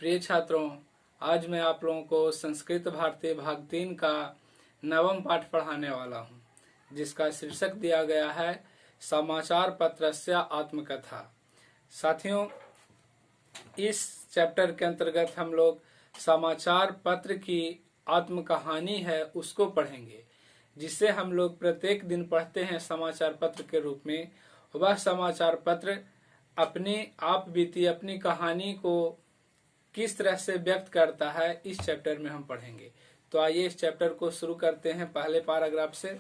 प्रिय छात्रों, आज मैं आप लोगों को संस्कृत भारती भाग 3 का 9वां पाठ पढ़ाने वाला हूं, जिसका शीर्षक दिया गया है समाचार पत्रस्य आत्मकथा। साथियों, इस चैप्टर के अंतर्गत हम लोग समाचार पत्र की आत्मकहानी है उसको पढ़ेंगे, जिसे हम लोग प्रत्येक दिन पढ़ते हैं समाचार पत्र के रूप में। वह समाचार पत्र अपनी आप बीती अपनी कहानी को किस तरह से व्यक्त करता है, इस चैप्टर में हम पढ़ेंगे। तो आइए इस चैप्टर को शुरू करते हैं पहले पैराग्राफ से।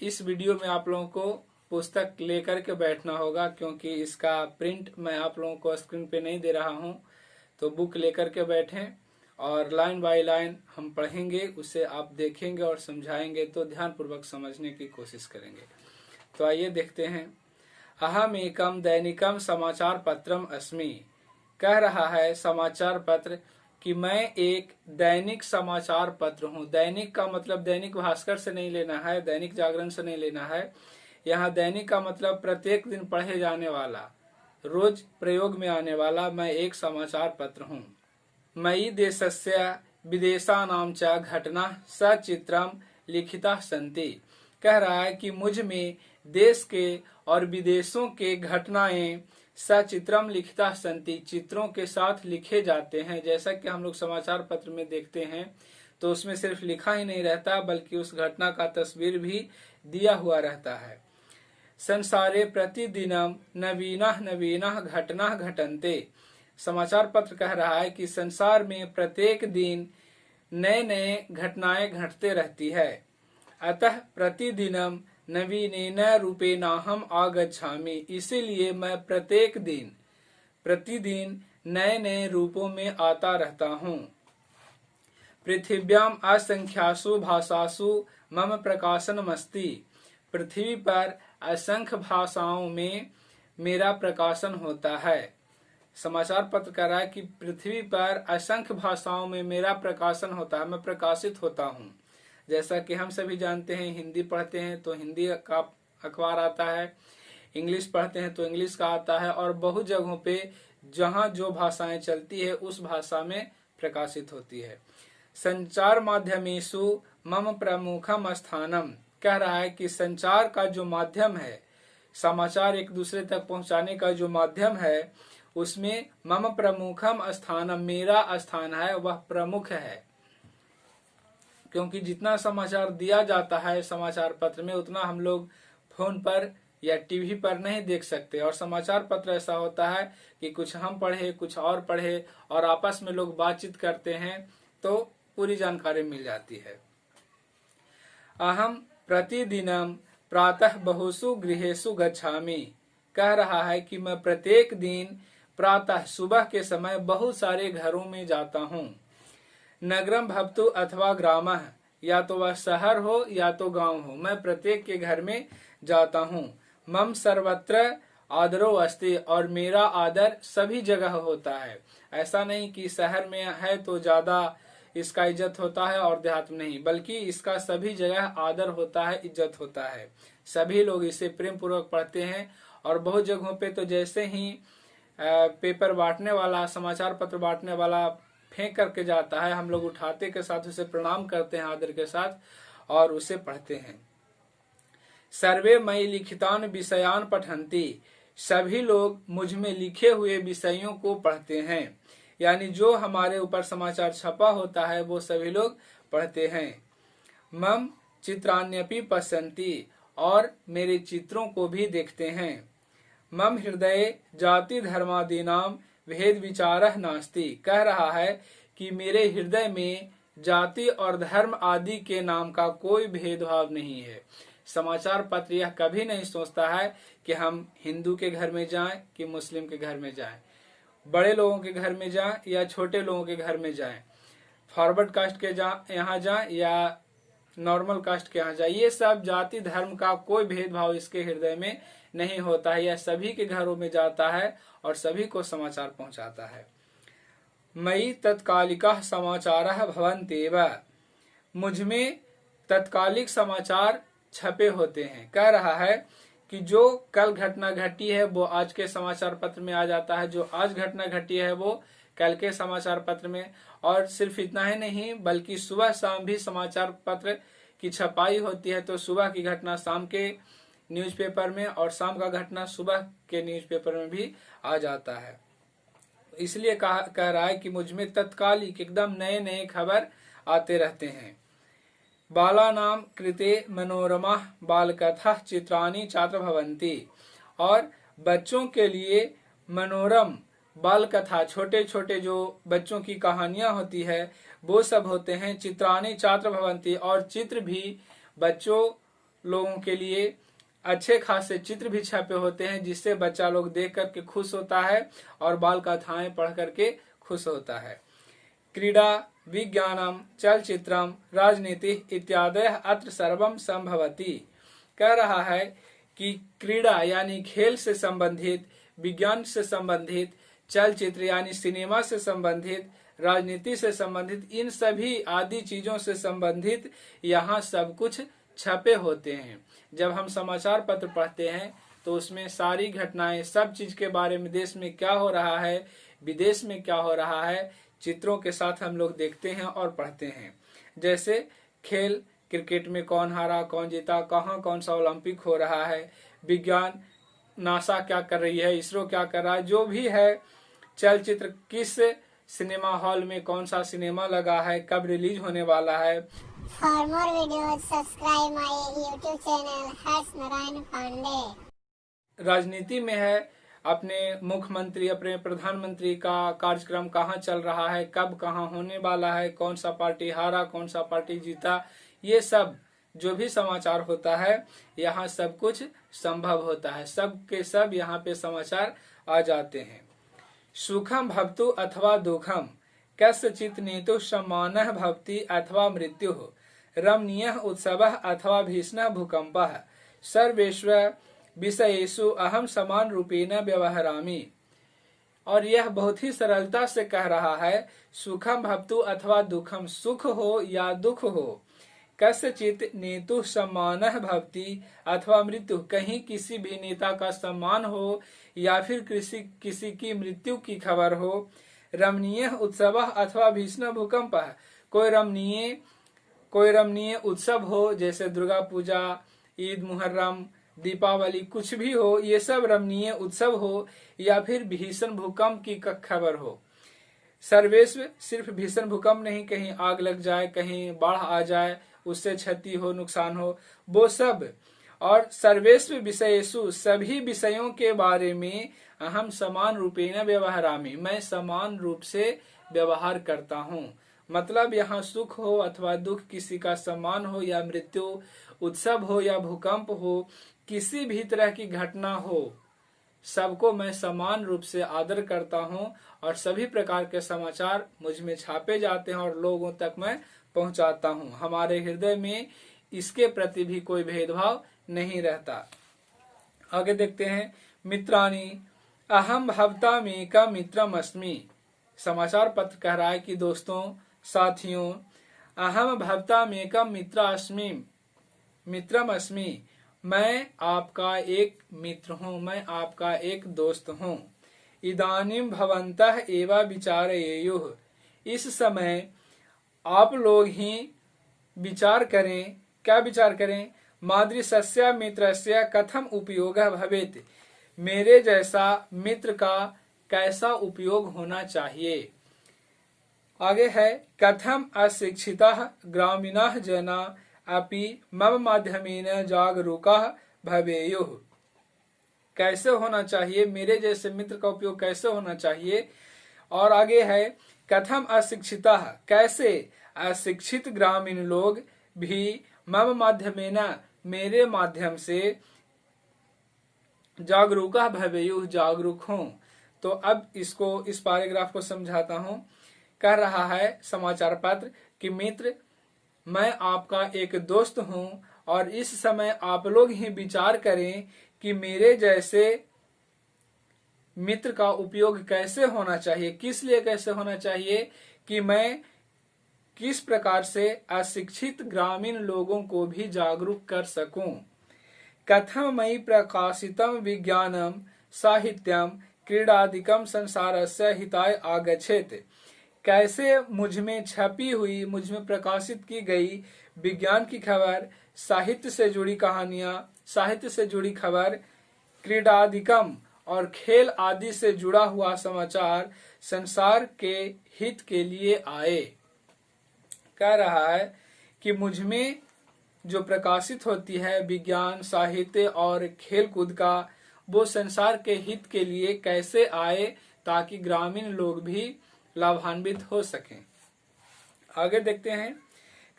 इस वीडियो में आप लोगों को पुस्तक लेकर के बैठना होगा, क्योंकि इसका प्रिंट मैं आप लोगों को स्क्रीन पे नहीं दे रहा हूं। तो बुक लेकर के बैठें और लाइन बाय लाइन हम पढ़ेंगे, उसे आप देखेंगे और समझाएंगे तो ध्यानपूर्वक समझने की कोशिश करेंगे। तो आइए देखते हैं। अहम एकम दैनिकम समाचार पत्रम अस्मि। कह रहा है समाचार पत्र कि मैं एक दैनिक समाचार पत्र हूँ। दैनिक का मतलब दैनिक भास्कर से नहीं लेना है, दैनिक जागरण से नहीं लेना है। यहाँ दैनिक का मतलब प्रत्येक दिन पढ़े जाने वाला, रोज प्रयोग में आने वाला मैं एक समाचार पत्र हूँ। मयि देशस्य विदेशानां च घटना सचित्रम लिखिता सन्ति। कह रहा है कि मुझ में देश के और विदेशों के घटनाएं सचित्रम लिखिता सन्ति, चित्रों के साथ लिखे जाते हैं। जैसा कि हम लोग समाचार पत्र में देखते हैं तो उसमें सिर्फ लिखा ही नहीं रहता, बल्कि उस घटना का तस्वीर भी दिया हुआ रहता है। संसारे प्रतिदिनम नवीना नवीना घटना घटन्ते। समाचार पत्र कह रहा है कि संसार में प्रत्येक दिन नए नए घटनाएं घटते रहती है। अतः प्रतिदिनम नवीनेन रूपेणाहम आगच्छामि। इसीलिए मैं प्रतिदिन नए नए रूपों में आता रहता हूँ। पृथिव्याम असंख्यासु भाषासु मम प्रकाशनमस्ति। पृथ्वी पर असंख्य भाषाओं में मेरा प्रकाशन होता है। समाचार पत्र कह रहा है कि पृथ्वी पर असंख्य भाषाओं में मेरा प्रकाशन होता है, मैं प्रकाशित होता हूँ। जैसा कि हम सभी जानते हैं, हिंदी पढ़ते हैं तो हिंदी का अखबार आता है, इंग्लिश पढ़ते हैं तो इंग्लिश का आता है, और बहुत जगहों पे जहाँ जो भाषाएं चलती है उस भाषा में प्रकाशित होती है। संचार माध्यमेषु मम प्रमुखम स्थानम। कह रहा है कि संचार का जो माध्यम है, समाचार एक दूसरे तक पहुंचाने का जो माध्यम है, उसमें मम प्रमुखम स्थानम, मेरा स्थान है, वह प्रमुख है। क्योंकि जितना समाचार दिया जाता है समाचार पत्र में, उतना हम लोग फोन पर या टीवी पर नहीं देख सकते। और समाचार पत्र ऐसा होता है कि कुछ हम पढ़े, कुछ और पढ़े, और आपस में लोग बातचीत करते हैं तो पूरी जानकारी मिल जाती है। अहम प्रतिदिनम प्रातः बहुसु गृहेषु गच्छामि। कह रहा है कि मैं प्रत्येक दिन प्रातः सुबह के समय बहुत सारे घरों में जाता हूँ। नगरम भवतु अथवा ग्रामः, या तो वह शहर हो या तो गांव हो, मैं प्रत्येक के घर में जाता हूँ। मम सर्वत्र आदरो अस्ति, और मेरा आदर सभी जगह होता है। ऐसा नहीं कि शहर में है तो ज्यादा इसका इज्जत होता है और देहात में नहीं, बल्कि इसका सभी जगह आदर होता है, इज्जत होता है। सभी लोग इसे प्रेम पूर्वक पढ़ते हैं। और बहुत जगहों पे तो जैसे ही पेपर बांटने वाला, समाचार पत्र बांटने वाला फेंक करके जाता है, हम लोग उठाते के साथ उसे प्रणाम करते हैं आदर के साथ, और उसे पढ़ते हैं। सर्वे मयि लिखितान विषयान पठन्ति। सभी लोग मुझ में लिखे हुए विषयों को पढ़ते हैं, यानी जो हमारे ऊपर समाचार छपा होता है वो सभी लोग पढ़ते हैं। मम चित्राण्यपि पश्यन्ति, और मेरे चित्रों को भी देखते हैं। मम हृदये जाति धर्मादीनाम भेद विचारः नास्ति। कह रहा है कि मेरे हृदय में जाति और धर्म आदि के नाम का कोई भेदभाव नहीं है। समाचार पत्र यह कभी नहीं सोचता है कि हम हिंदू के घर में जाएं कि मुस्लिम के घर में जाएं, बड़े लोगों के घर में जाएं या छोटे लोगों के घर में जाएं, फॉरवर्ड कास्ट के यहाँ जाएं या नॉर्मल कास्ट के यहाँ जाएं। ये सब जाति धर्म का कोई भेदभाव इसके हृदय में नहीं होता है। यह सभी के घरों में जाता है और सभी को समाचार पहुंचाता है। मयि तत्कालिका समाचारः भवन्त्येव। मुझ में तत्कालिक समाचार छपे होते हैं। कह रहा है कि जो कल घटना घटी है वो आज के समाचार पत्र में आ जाता है, जो आज घटना घटी है वो कल के समाचार पत्र में। और सिर्फ इतना ही नहीं बल्कि सुबह शाम भी समाचार पत्र की छपाई होती है, तो सुबह की घटना शाम के न्यूज़पेपर में और शाम का घटना सुबह के न्यूज़पेपर में भी आ जाता है। इसलिए कह रहा है कि मुझ में तत्कालिक एकदम नए नए खबर आते रहते हैं। बालानां कृते मनोरमा बालकथा चित्राणि छात्र भवन्ति, और बच्चों के लिए मनोरम बाल कथा, छोटे छोटे जो बच्चों की कहानियां होती है वो सब होते हैं। चित्राणि छात्र भवन्ति, और चित्र भी बच्चों लोगों के लिए अच्छे खासे चित्र भी छपे होते हैं, जिससे बच्चा लोग देख करके खुश होता है और बाल कथाएं पढ़ करके खुश होता है। क्रीडा विज्ञानम चलचित्रम राजनीति इत्यादि अत्र सर्वम संभवति। कह रहा है कि क्रीडा यानी खेल से संबंधित, विज्ञान से संबंधित, चलचित्र यानी सिनेमा से संबंधित, राजनीति से संबंधित, इन सभी आदि चीजों से संबंधित यहाँ सब कुछ छपे होते हैं। जब हम समाचार पत्र पढ़ते हैं तो उसमें सारी घटनाएं, सब चीज के बारे में, देश में क्या हो रहा है, विदेश में क्या हो रहा है, चित्रों के साथ हम लोग देखते हैं और पढ़ते हैं। जैसे खेल, क्रिकेट में कौन हारा कौन जीता, कहाँ कौन सा ओलंपिक हो रहा है, विज्ञान नासा क्या कर रही है, इसरो क्या कर रहा है, जो भी है, चलचित्र किस सिनेमा हॉल में कौन सा सिनेमा लगा है, कब रिलीज होने वाला है। For more videos, subscribe my YouTube channel हर्ष नारायण पांडे। राजनीति में है, अपने मुख्यमंत्री, अपने प्रधानमंत्री का कार्यक्रम कहाँ चल रहा है, कब कहाँ होने वाला है, कौन सा पार्टी हारा कौन सा पार्टी जीता, ये सब जो भी समाचार होता है यहाँ सब कुछ संभव होता है। सब के सब यहाँ पे समाचार आ जाते हैं। सुखम भवतु अथवा दुखम कस्यचित् नीतु सम्मानः भवति अथवा मृत्युः रमणीयः उत्सवः अथवा भीषणः भूकंपः सर्वेषु विषयेषु अहम समान रूपेण व्यवहरामि। और यह बहुत ही सरलता से कह रहा है, सुखम भवतु अथवा दुखम, सुख हो या दुख हो, कस्यचित् नेतु सम्मानः भवति अथवा मृत्यु, कहीं किसी भी नेता का सम्मान हो या फिर किसी की मृत्यु की खबर हो, रमणीय उत्सव अथवा भीषण भूकंप, कोई रमणीय उत्सव हो, जैसे दुर्गा पूजा, ईद, मुहर्रम, दीपावली, कुछ भी हो, ये सब रमणीय उत्सव हो, या फिर भीषण भूकंप की खबर हो। सर्वेश्व, सिर्फ भीषण भूकंप नहीं, कहीं आग लग जाए, कहीं बाढ़ आ जाए, उससे क्षति हो, नुकसान हो, वो सब। और सर्वेश्व विषयेषु, सभी विषयों के बारे में, अहम समान रूपेण व्यवहरामि, मैं समान रूप से व्यवहार करता हूँ। मतलब यहाँ सुख हो अथवा दुख, किसी का सम्मान हो या मृत्यु, उत्सव हो या भूकंप हो, किसी भी तरह की घटना हो, सबको मैं समान रूप से आदर करता हूँ और सभी प्रकार के समाचार मुझ में छापे जाते हैं और लोगों तक मैं पहुंचाता हूँ। हमारे हृदय में इसके प्रति भी कोई भेदभाव नहीं रहता। आगे देखते हैं, मित्राणि अहम भवतामेका मित्रम अस्मि। समाचार पत्र कह रहा है कि दोस्तों, साथियों, अहम भवतामेका मित्रम अस्मि, मैं आपका एक मित्र हूँ, मैं आपका एक दोस्त हूँ। इदानीं भवन्तः एव विचारयेयुः, इस समय आप लोग ही विचार करें। क्या विचार करें? मादृशस्य मित्रस्य कथम उपयोगः भवेत्, मेरे जैसा मित्र का कैसा उपयोग होना चाहिए। आगे है, कथम अशिक्षितः ग्रामीणः जना अपि मम माध्यमेन जागरूकाः भवेयुः, कैसे होना चाहिए, मेरे जैसे मित्र का उपयोग कैसे होना चाहिए। और आगे है, कथम अशिक्षितः, कैसे अशिक्षित ग्रामीण लोग भी मम माध्यमेन, मेरे माध्यम से, जागरूका भवेयुः, जागरूक हों। तो अब इसको, इस पैराग्राफ को समझाता हूँ। कह रहा है समाचार पत्र कि मित्र, मैं आपका एक दोस्त हूँ और इस समय आप लोग ही विचार करें कि मेरे जैसे मित्र का उपयोग कैसे होना चाहिए, किस लिए कैसे होना चाहिए, कि मैं किस प्रकार से अशिक्षित ग्रामीण लोगों को भी जागरूक कर सकूं। कथमयि प्रकाशितम विज्ञानम साहित्यम क्रीडादिकम संसारस्य हिताय आगच्छेत। कैसे मुझ में छपी हुई, मुझ में प्रकाशित की गई विज्ञान की खबर, साहित्य से जुड़ी कहानियां, साहित्य से जुड़ी खबर, क्रीडादिकम और खेल आदि से जुड़ा हुआ समाचार संसार के हित के लिए आए। कह रहा है कि मुझ में जो प्रकाशित होती है विज्ञान, साहित्य और खेल कूद का, वो संसार के हित के लिए कैसे आए, ताकि ग्रामीण लोग भी लाभान्वित हो सकें। आगे देखते हैं।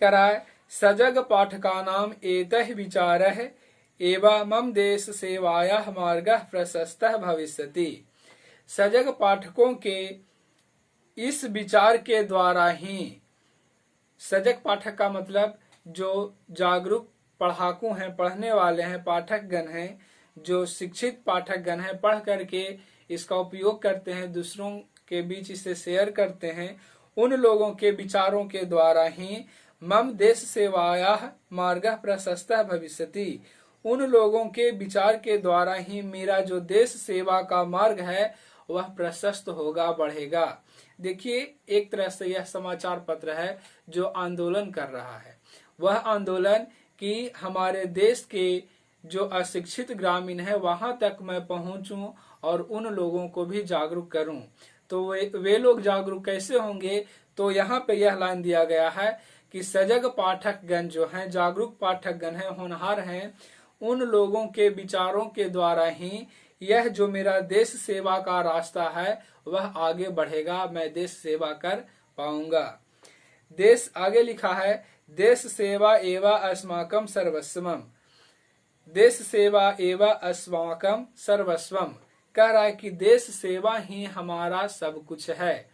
कह रहा है सजग पाठकानाम एतः विचारः एवं मम देश सेवायाः मार्गः प्रशस्तः भविष्यति। सजग पाठकों के इस विचार के द्वारा ही, सजग पाठक का मतलब जो जागरूक पढ़ाकू हैं, पढ़ने वाले हैं, पाठक गण हैं, जो शिक्षित पाठक गण हैं, पढ़ करके इसका उपयोग करते हैं, दूसरों के बीच इसे शेयर करते हैं, उन लोगों के विचारों के द्वारा ही मम देश सेवायाः मार्गः प्रशस्तः भविष्यति। उन लोगों के विचार के द्वारा ही मेरा जो देश सेवा का मार्ग है वह प्रशस्त होगा, बढ़ेगा। देखिए, एक तरह से यह समाचार पत्र है जो आंदोलन कर रहा है। वह आंदोलन कि हमारे देश के जो अशिक्षित ग्रामीण है वहां तक मैं पहुंचूं और उन लोगों को भी जागरूक करूं। तो वे लोग जागरूक कैसे होंगे? तो यहाँ पे यह लाइन दिया गया है कि सजग पाठकगण जो हैं, जागरूक पाठकगण हैं, होनहार हैं, उन लोगों के विचारों के द्वारा ही यह जो मेरा देश सेवा का रास्ता है वह आगे बढ़ेगा, मैं देश सेवा कर पाऊंगा। देश आगे लिखा है देश सेवा एवं अस्माकम सर्वस्वम। देश सेवा एवं अस्माकम सर्वस्वम कह रहा है कि देश सेवा ही हमारा सब कुछ है।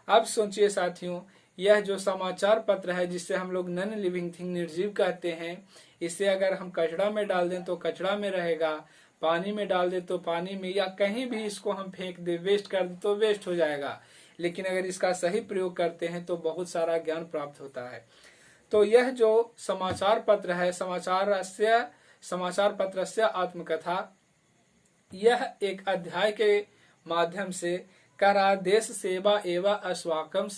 अब सोचिए साथियों, यह जो समाचार पत्र है जिसे हम लोग नॉन लिविंग थिंग, निर्जीव कहते हैं, इसे अगर हम कचरा में डाल दें तो कचरा में रहेगा, पानी में डाल दें तो पानी में, या कहीं भी इसको हम फेंक दे, वेस्ट कर दे तो वेस्ट हो जाएगा। लेकिन अगर इसका सही प्रयोग करते हैं तो बहुत सारा ज्ञान प्राप्त होता है। तो यह जो समाचार पत्र है, समाचार पत्रस्य आत्मकथा, यह एक अध्याय के माध्यम से कह रहा देश सेवा एवं अस्माकम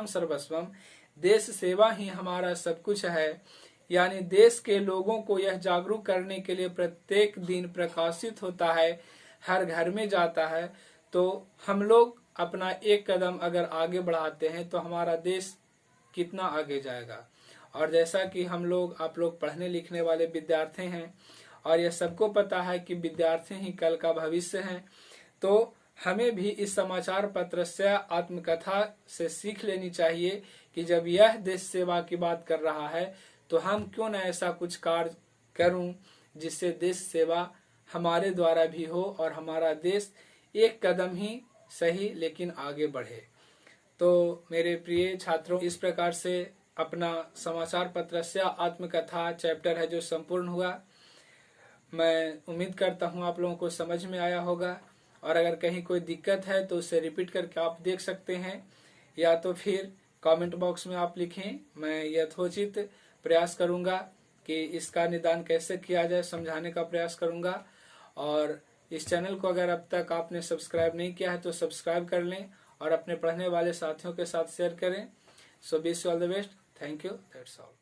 सर्वस्वम। देश सेवा ही हमारा सब कुछ है, यानी देश के लोगों को यह जागरूक करने के लिए प्रत्येक दिन प्रकाशित होता है, हर घर में जाता है। तो हम लोग अपना एक कदम अगर आगे बढ़ाते हैं तो हमारा देश कितना आगे जाएगा। और जैसा कि हम लोग, आप लोग पढ़ने लिखने वाले विद्यार्थी हैं और यह सबको पता है कि विद्यार्थी ही कल का भविष्य हैं, तो हमें भी इस समाचार पत्र से, आत्मकथा से सीख लेनी चाहिए कि जब यह देश सेवा की बात कर रहा है तो हम क्यों न ऐसा कुछ कार्य करूं जिससे देश सेवा हमारे द्वारा भी हो और हमारा देश एक कदम ही सही लेकिन आगे बढ़े। तो मेरे प्रिय छात्रों, इस प्रकार से अपना समाचार पत्र से आत्मकथा चैप्टर है जो संपूर्ण हुआ। मैं उम्मीद करता हूं आप लोगों को समझ में आया होगा, और अगर कहीं कोई दिक्कत है तो उसे रिपीट करके आप देख सकते हैं, या तो फिर कमेंट बॉक्स में आप लिखें। मैं यथोचित प्रयास करूंगा कि इसका निदान कैसे किया जाए, समझाने का प्रयास करूंगा। और इस चैनल को अगर अब तक आपने सब्सक्राइब नहीं किया है तो सब्सक्राइब कर लें और अपने पढ़ने वाले साथियों के साथ शेयर करें। So wish you all the best. Thank you. That's all.